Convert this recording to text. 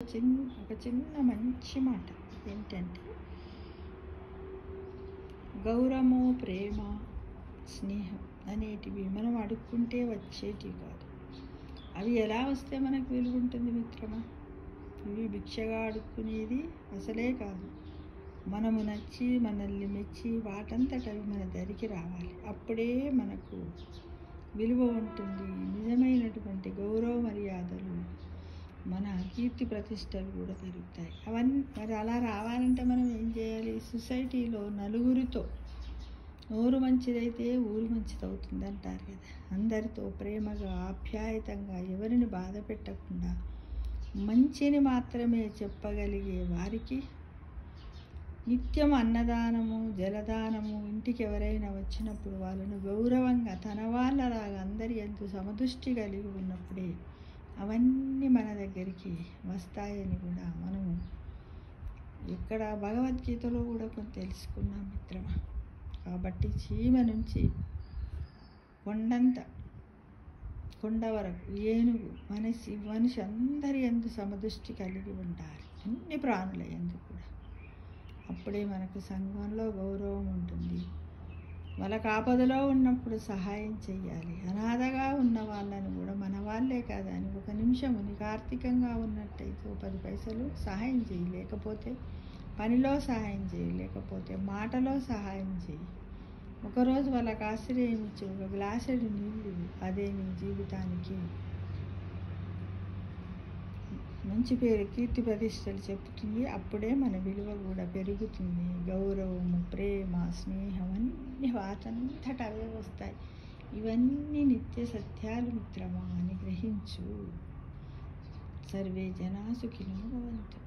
ఒక చిన్న మంచి మాట ఏంటంటే, గౌరవము, ప్రేమ, స్నేహం అనేటివి మనం అడుక్కుంటే వచ్చేటివి కాదు. అవి ఎలా వస్తే మనకు విలువ ఉంటుంది మిత్రమా? ఇవి భిక్షగా అడుక్కునేది అసలే కాదు. మనము నచ్చి, మనల్ని మెచ్చి, వాటంతటవి మన దరికి రావాలి. అప్పుడే మనకు విలువ ఉంటుంది. నిజమైనటువంటి గౌరవ మర్యాదలు, మన కీర్తి ప్రతిష్టలు కూడా పెరుగుతాయి. మరి అలా రావాలంటే మనం ఏం చేయాలి? సొసైటీలో నలుగురితో నోరు మంచిదైతే ఊరు మంచిదవుతుంది అంటారు కదా. అందరితో ప్రేమగా, ఆప్యాయతంగా, ఎవరిని బాధ పెట్టకుండా మంచిని మాత్రమే చెప్పగలిగే వారికి నిత్యం అన్నదానము, జలదానము, ఇంటికి ఎవరైనా వచ్చినప్పుడు వాళ్ళను గౌరవంగా తన వాళ్ళలాగా అందరి ఎందు సమదృష్టి కలిగి ఉన్నప్పుడే అవన్నీ మన దగ్గరికి వస్తాయని కూడా మనము ఇక్కడ భగవద్గీతలో కూడా కొంత తెలుసుకున్నాం మిత్రమా. కాబట్టి చీమ నుంచి కొండ వరకు, ఏనుగు, మనిషి అందరి ఎందు సమదృష్టి కలిగి ఉండాలి, అన్ని ప్రాణుల ఎందు కూడా. అప్పుడే మనకు సంఘంలో గౌరవం ఉంటుంది. వాళ్ళకి ఆపదలో ఉన్నప్పుడు సహాయం చెయ్యాలి. అనాథగా ఉన్న వాళ్ళని కూడా మన వాళ్ళే కాదు అని ఒక నిమిషము నీకు ఆర్థికంగా ఉన్నట్టయితే 10 పైసలు సహాయం చేయి, లేకపోతే పనిలో సహాయం చేయి, లేకపోతే మాటలో సహాయం చేయి. ఒకరోజు వాళ్ళకి ఆశ్రయం ఇచ్చి ఒక గ్లాసుడు నీళ్ళు, అదే నీ జీవితానికి మంచి పేరు, కీర్తి ప్రతిష్టలు చెప్తుంది. అప్పుడే మన విలువ కూడా పెరుగుతుంది. గౌరవము, ప్రేమ, స్నేహం అన్ని వాటంతట అవే వస్తాయి. ఇవన్నీ నిత్య సత్యాలు మిత్రమా అని గ్రహించు. సర్వే జనా సుఖినో భవంతు.